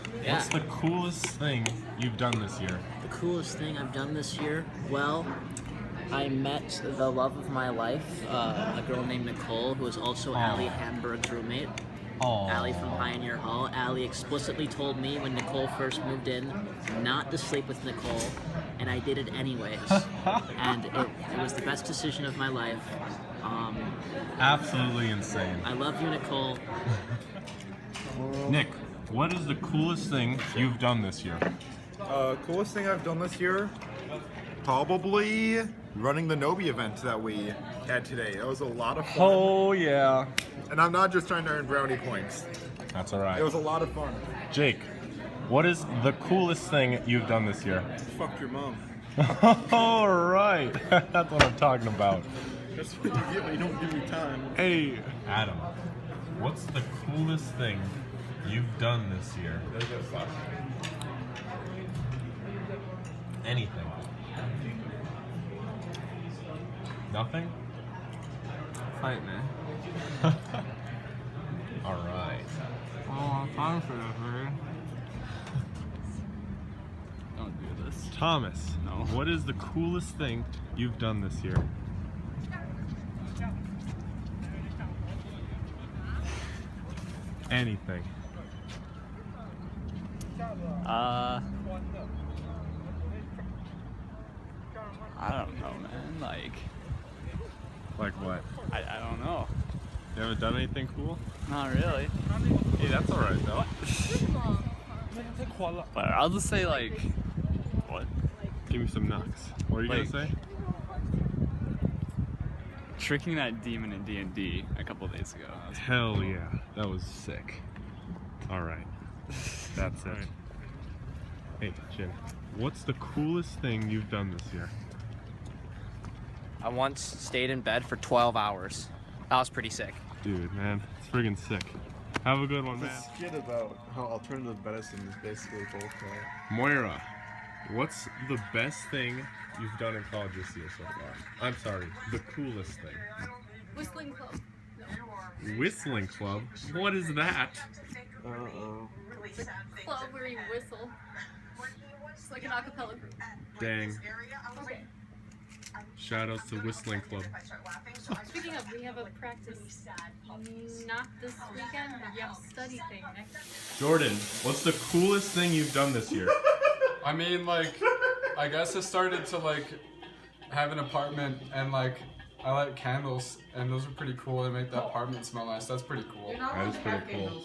Thomas, what's the coolest thing you've done this year? The coolest thing I've done this year? Well, I met the love of my life, a girl named Nicole, who is also Allie Hamburg's roommate. Allie from Pioneer Hall. Allie explicitly told me when Nicole first moved in not to sleep with Nicole, and I did it anyways. And it was the best decision of my life. Absolutely insane. I love you, Nicole. Nick, what is the coolest thing you've done this year? Coolest thing I've done this year? Probably running the Nobi event that we had today. It was a lot of fun. Oh yeah. And I'm not just trying to earn brownie points. That's alright. It was a lot of fun. Jake, what is the coolest thing you've done this year? Fuck your mom. Alright, that's what I'm talking about. That's what you get when you don't give me time. Hey, Adam, what's the coolest thing you've done this year? Anything. Nothing? Fight me. Alright. Oh, time for this, man. Don't do this. Thomas, No. what is the coolest thing you've done this year? Anything. I don't know, man. Like what? I don't know. You haven't done anything cool? Not really. Hey, that's alright though. But I'll just say what? Give me some knocks. What are you Like- gonna say? Tricking that demon in D&D a couple days ago. That was Hell yeah, that was sick. Alright, that's it. Alright. Hey, Jim, what's the coolest thing you've done this year? I once stayed in bed for 12 hours. That was pretty sick. Dude, man, it's friggin' sick. Have a good one, man. Skit about how alternative medicine is basically bullshit. Moira, what's the best thing you've done in college this year so far? I'm sorry, the coolest thing. Whistling Club. Whistling Club? What is that? Uh-oh. Club where you whistle. It's like an acapella group. Dang. Okay. Shout outs to Whistling Club. Speaking of, we have a practice. Not this weekend, but we have a study thing next. Jordan, what's the coolest thing you've done this year? I mean, I guess I started to have an apartment and I light candles and those are pretty cool. They make the apartment smell nice. That's pretty cool. That is pretty cool.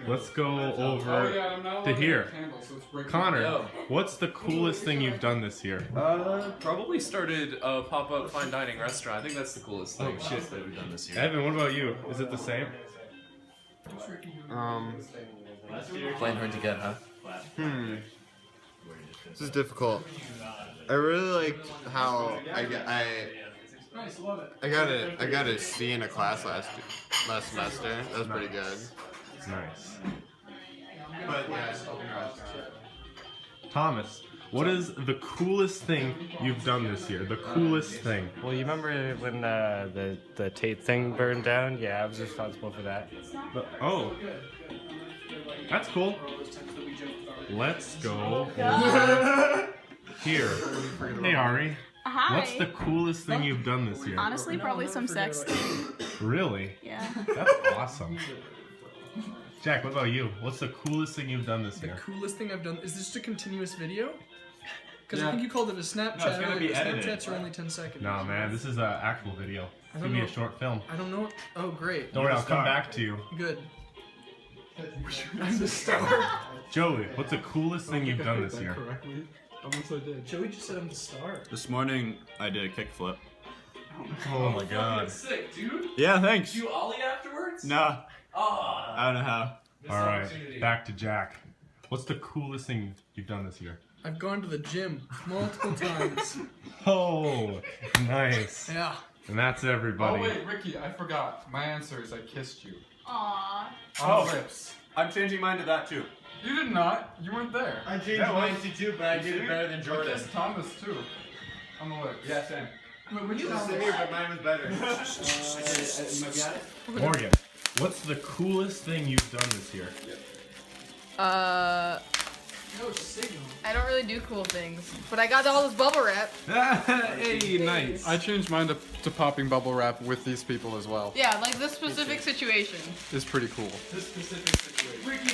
Let's go over I'm not allowed to to here. light candles, so it's breaking. Connor, what's the coolest thing you've done this year? Probably started a pop-up fine dining restaurant. I think that's the coolest thing that we've done this year. Evan, what about you? Is it the same? Playing hard to get, huh? This is difficult. I really liked how I got a C in a class last semester. That was pretty good. Nice. But yeah, Thomas, what is the coolest thing you've done this year? The coolest thing. Well, you remember when the Tate thing burned down? Yeah, I was responsible for that. Oh. That's cool. Let's go over here. Hey, Ari. Hi. What's the coolest thing you've done this year? Honestly, probably some sex thing. Really? Yeah. That's awesome. Jack, what about you? What's the coolest thing you've done this The year? coolest thing I've done is this just a continuous video? Because I think you called it a Snapchat. No, it's gonna be edited. Snapchats are only 10 seconds. Nah, man, this is an actual video. It's I gonna don't be a know. short film. I don't know. Oh, great. Don't worry, I'll come back to you. Good. I'm the star. Joey, what's the coolest thing you've done this year? Correctly. Almost I did. Joey just said I'm the star. This morning, I did a kickflip. Oh my god. Sick, dude. yeah, thanks. You ollie afterwards? Nah, Ah. I don't know how. Alright, back to Jack. What's the coolest thing you've done this year? I've gone to the gym multiple times. Oh, nice. Yeah. And that's Oh everybody. wait, Ricky, I forgot. My answer is I kissed you. Aww. On the lips. I'm changing mine to that too. You did not. You weren't there. I changed mine to two, but I did it better than I Jordan. kissed Thomas too. On the lips. Yeah, same. Wait, when you Same here, but mine was better. Morgan, what's the coolest thing you've done this year? No signal. I don't really do cool things, but I got all this bubble wrap. Hey, nice. I changed mine to popping bubble wrap with these people as well. Yeah, like this specific situation. It's pretty cool. This specific situation.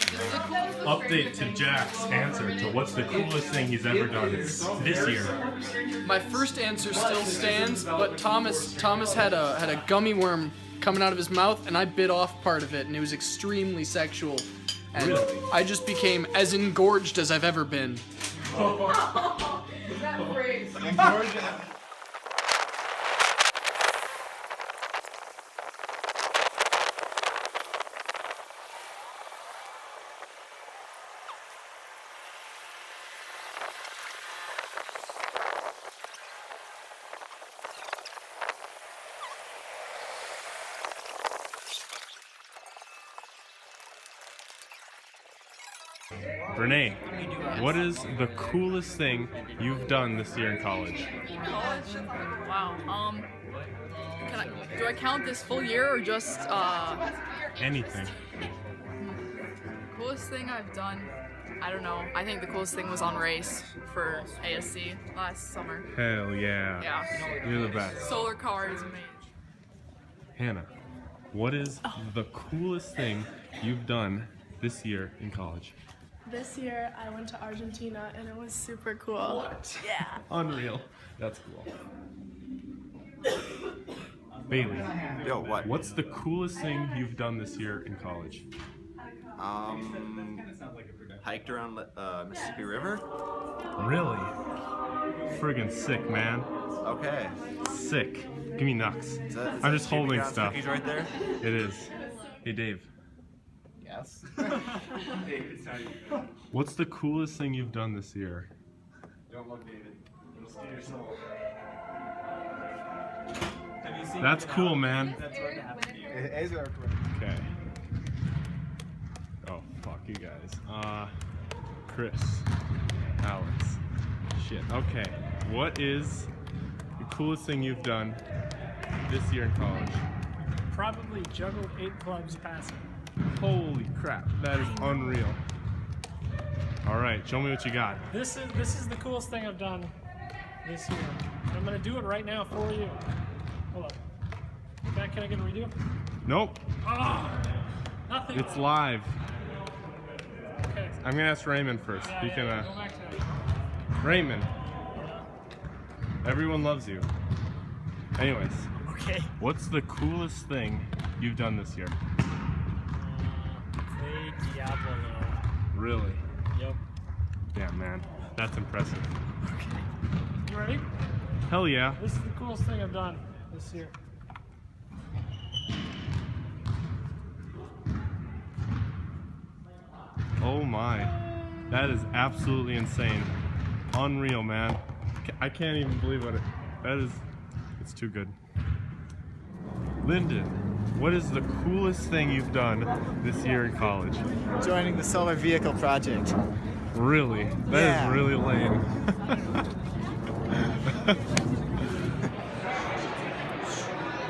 Update to Jack's answer to what's the coolest thing he's ever done this year. My first answer still stands, but Thomas had a gummy worm coming out of his mouth, and I bit off part of it, and it was extremely sexual. And Really? I just became as engorged as I've ever been. That phrase. Renee, what is the coolest thing you've done this year in college? College? Wow. Do I count this full year or just Anything. coolest thing I've done? I don't know. I think the coolest thing was on race for ASC last summer. Hell yeah. Yeah. You're the best. Solar car is amazing. Hannah, what is the coolest thing you've done this year in college? This year I went to Argentina and it was super cool. What? Yeah. Unreal. That's cool. Bailey. Yo, what? What's the coolest thing you've done this year in college? Hiked around Mississippi River. Really? Friggin' sick, man. Okay. Sick. Give me nux. Is that I'm just Jimmy holding John's stuff. cookies right there? It is. Hey, Dave. Yes. What's the coolest thing you've done this year? Don't look, David. It'll steal your soul. That's cool, man. Okay. Oh, fuck you guys. Chris. Alex. Shit. Okay. What is the coolest thing you've done this year in college? Probably juggled 8 clubs passing. Holy crap. That is unreal. Alright, show me what you got. This is the coolest thing I've done this year. I'm gonna do it right now for you. Hold on. Can I get a redo? Nope. Nothing. It's live. Okay. I'm gonna ask Raymond first. Yeah, He can, go back to it. Raymond. Everyone loves you. Anyways. Okay. What's the coolest thing you've done this year? Play Diablo. Really? Yep. Yeah, man. That's impressive. You ready? Hell yeah. This is the coolest thing I've done this year. Oh my. That is absolutely insane. Unreal, man. I can't even believe what it's too good. Lyndon, what is the coolest thing you've done this year in college? Joining the Solar Vehicle Project. Really? That is really lame.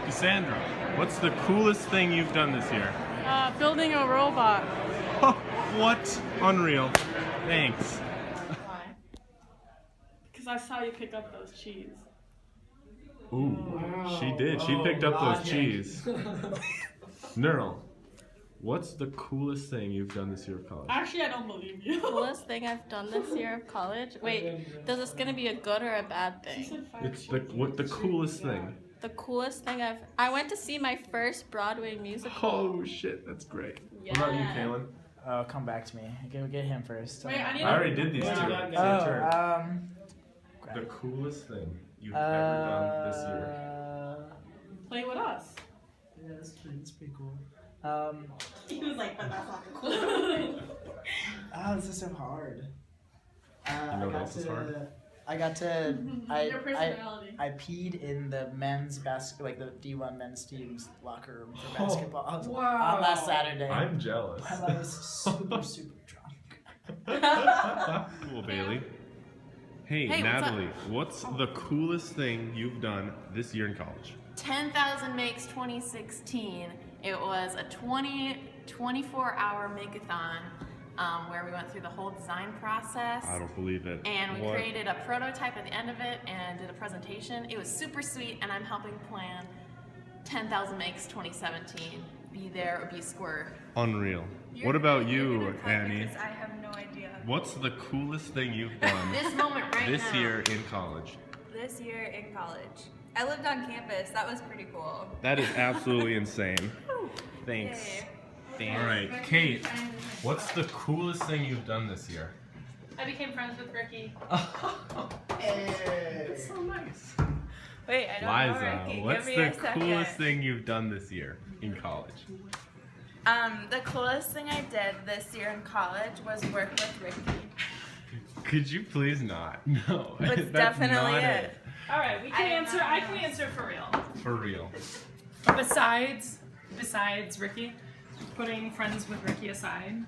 Cassandra, what's the coolest thing you've done this year? Building a robot. What? Unreal. Thanks. Why? Because I saw you pick up those cheese. Ooh, she did. She picked up those cheese. Neural, what's the coolest thing you've done this year of college? Actually, I don't believe you. Coolest thing I've done this year of college? Wait, is this gonna be a good or a bad thing? It's the coolest thing. The coolest thing I went to see my first Broadway musical. Oh shit, that's great. What about you, Kaylin? Oh, come back to me. Get him first. Wait, I need I already did these two. It's your turn. Grab The it. coolest thing you've ever done this year. Play with us. Yeah, that's pretty cool. He was like, but that's not cool. Oh, this is so hard. You know what else is hard? I got to. Your personality. I peed in the men's like the D1 men's team's locker room for basketball on last Saturday. I'm jealous. While I was super drunk. Cool, Bailey. Hey, Hey, what's Natalie, what's the coolest thing you've done this year in college? 10,000 Makes 2016. It was a 24-hour makeathon where we went through the whole design process. I don't believe it. And we What? created a prototype at the end of it and did a presentation. It was super sweet, and I'm helping plan 10,000 Makes 2017. Be there or be square. Unreal. What about you, Annie? I have no idea. What's the coolest thing you've done This moment right this now. year in college? This year in college. I lived on campus. That was pretty cool. That is absolutely insane. Thanks. Yay. All right, Kate, what's the coolest thing you've done this year? I became friends with Ricky. That's so nice. Wait, I don't know, Liza, Ricky. what's Give me the a second. coolest thing you've done this year in college? The coolest thing I did this year in college was work with Ricky. Could you please not? No, That's that's definitely not it. All right, we can answer. I can answer for real. For real. Besides Ricky, putting friends with Ricky aside,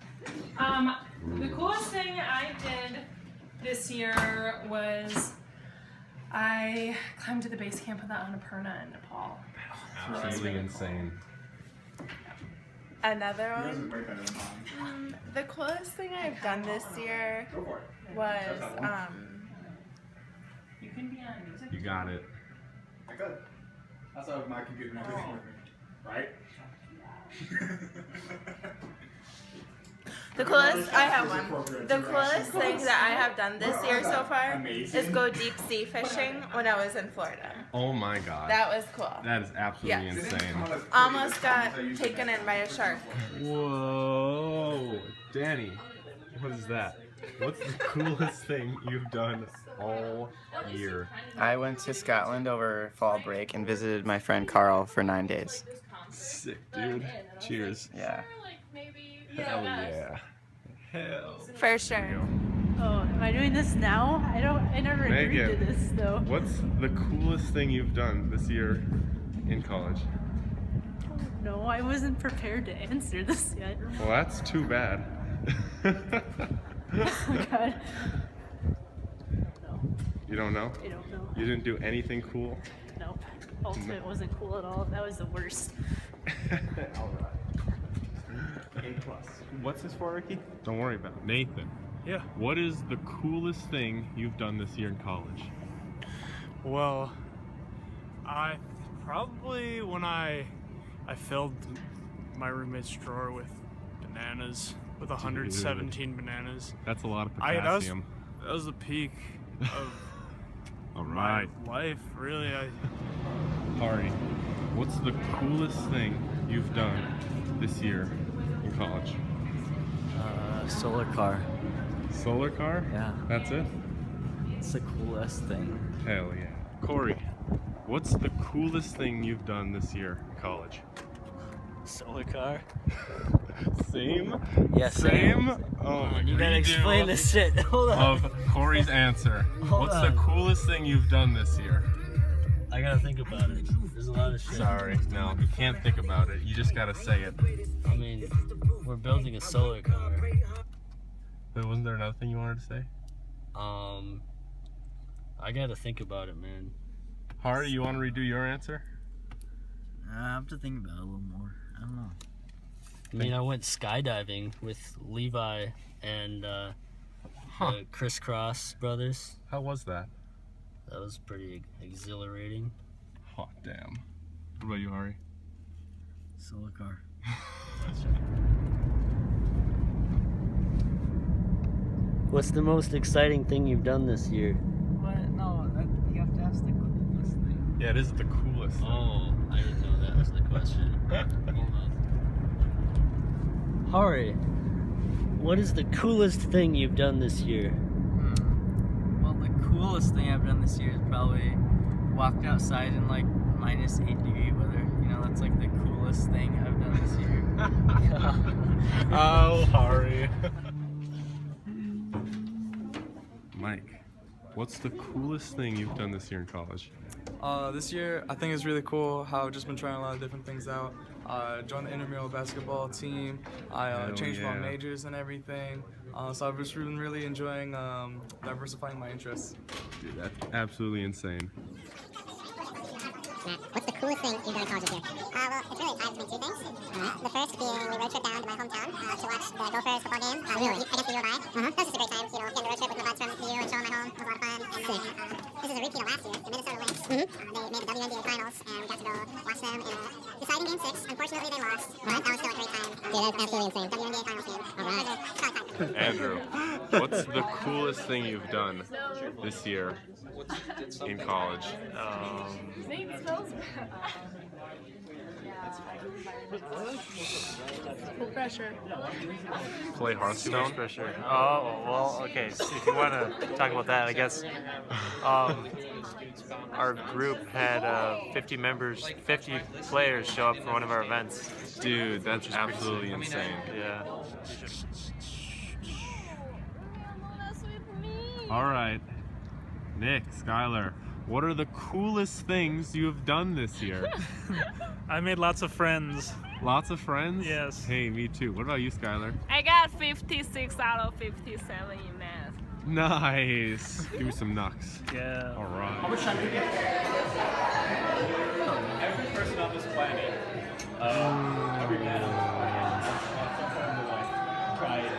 the coolest thing I did this year was I climbed to the base camp of the Annapurna in Nepal. Absolutely insane. Another one. The coolest thing I've done this year was You can be on music. You got it. I got it. That's how my computer not working with me. Right? The coolest, I have one. The coolest thing that I have done this year so far is go deep sea fishing when I was in Florida. Oh my god. That was cool. That is absolutely Yes. insane. Almost got taken in by a shark. Whoa. Danny, what is that? What's the coolest thing you've done all year? I went to Scotland over fall break and visited my friend Carl for 9 days. Sick, dude. Cheers. Yeah. Hell yeah. Hell. For sure. Oh, am I doing this now? I never agreed to Megan, this though. what's the coolest thing you've done this year in college? No, I wasn't prepared to answer this yet. Well, that's too bad. Oh god. You don't know? I don't know. You didn't do anything cool? Nope. Ultimate wasn't cool at all. That was the worst. Alright. What's this for, Ricky? Don't worry about it. Nathan. Yeah. What is the coolest thing you've done this year in college? Well, I probably when I filled my roommate's drawer with bananas, with 117 bananas. That's a lot of That potassium. was the peak of Alright. my life, really. Ari, what's the coolest thing you've done this year in college? Solar car. Solar car? Yeah. That's it? It's the coolest thing. Hell yeah. Corey, what's the coolest thing you've done this year in college? Solar car. Same? Yeah, same. Oh my god. You gotta explain this shit. Hold on. Of Corey's answer. Hold What's on. the coolest thing you've done this year? I gotta think about it. There's a lot of shit. Sorry, no, you can't think about it. You just gotta say it. I mean, we're building a solar car. But wasn't there another thing you wanted to say? I gotta think about it, man. Hari, you want to redo your answer? I have to think about it a little more. I don't know. I mean, I went skydiving with Levi and the Crisscross brothers. How was that? That was pretty exhilarating. Hot damn. What about you, Hari? Solar car. What's the most exciting thing you've done this year? What? No, you have to ask the coolest thing. Yeah, it is the coolest thing. Oh, I didn't know that was the question. Hold on. Hari, what is the coolest thing you've done this year? Well, the coolest thing I've done this year is probably walked outside in like minus 8-degree weather. You know, that's like the coolest thing I've done this year. Oh, Hari. Mike, what's the coolest thing you've done this year in college? This year, I think it's really cool how I've just been trying a lot of different things out. Joined the intramural basketball team. I changed my majors and everything. So I've just been really enjoying diversifying my interests. Dude, that's absolutely insane. What's the coolest thing you've done in college this year? Well, it's really tied between two things. The first being we road trip down to my hometown to watch the Gophers football game against the U of I. That was just a great time, getting the road trip with my buds from the U and showing my home. It was a lot of fun. And then, this is a repeat of last year, the Minnesota Lynx. They made the WNBA finals, and we got to go watch them in a deciding game 6. Unfortunately, they lost, but that was still a great time. Dude, that's absolutely insane. WNBA finals game. All right. Andrew, what's the coolest thing you've done this year in college? Full pressure. Play Hearthstone? Pressure. Oh, well, okay. So if you want to talk about that, I guess our group had 50 players show up for one of our events. Dude, that's absolutely insane. Yeah. All right, Nick, Skylar, what are the coolest things you have done this year? I made lots of friends. Lots of friends? Yes. Hey, me too. What about you, Skylar? I got 56 out of 57 in math. Nice. Give me some knucks. Yeah. All right. How much time do you get? Every person on this planet, every man on this planet, try it.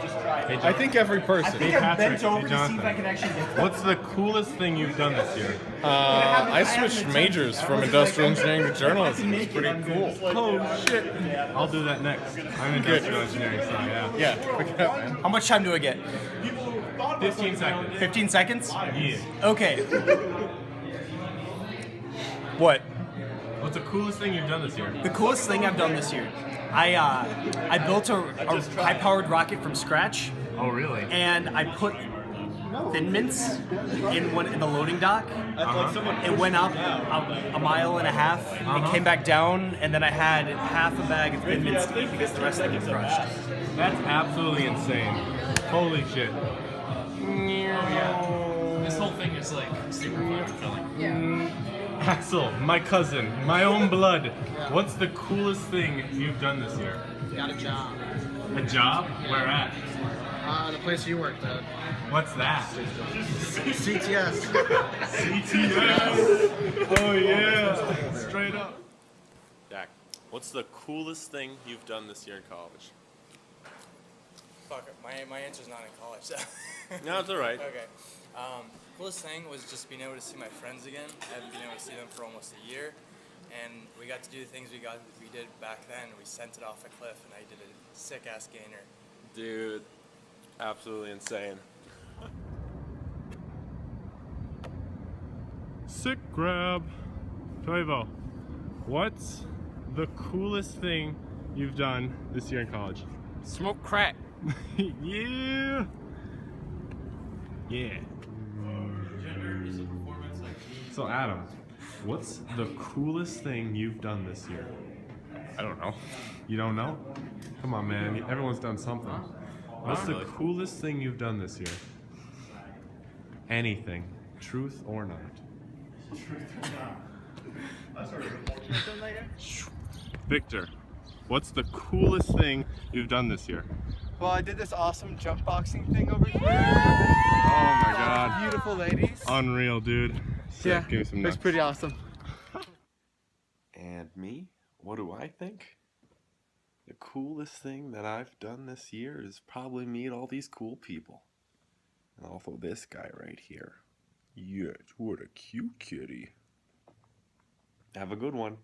Just try it. I think every person. I think I'm bent over to see if I can actually get what's the coolest thing you've done this year? I switched majors from industrial engineering to journalism. It's pretty cool. Oh shit! I'll do that next. I'm industrial engineering, so yeah. Yeah, pick it up, man. How much time do I get? 15 seconds. 15 seconds? Yeah. Okay. What? What's the coolest thing you've done this year? The coolest thing I've done this year. I built a high-powered rocket from scratch. Oh, really? And I put Thin Mints in the loading dock. It went up a mile and a half. It came back down, and then I had half a bag of Thin Mints to eat because the rest of it was crushed. That's absolutely insane. Holy shit. This whole thing is like super fun and filling. Axel, my cousin, my own blood. What's the coolest thing you've done this year? Got a job. A job? Where at? The place you worked at. What's that? CTS. CTS. Oh yeah. Straight up. Dak, what's the coolest thing you've done this year in college? Fuck it. My answer's not in college, so. No, it's alright. Okay. Coolest thing was just being able to see my friends again. I haven't been able to see them for almost a year. And we got to do the things we did back then. We sent it off a cliff, and I did a sick-ass gainer. Dude, absolutely insane. Sick grab. Toivo, what's the coolest thing you've done this year in college? Smoke crack. Yeah. Yeah. So Adam, what's the coolest thing you've done this year? I don't know. You don't know? Come on, man. Everyone's done something. What's the coolest thing you've done this year? Anything. Truth or not. Victor, what's the coolest thing you've done this year? Well, I did this awesome jump boxing thing over here. Oh my god. Beautiful ladies. Unreal, dude. Sick. Yeah, Give me some it was nuts. pretty awesome. And me? What do I think? The coolest thing that I've done this year is probably meet all these cool people. And also this guy right here. Yeah, what a cute kitty. Have a good one.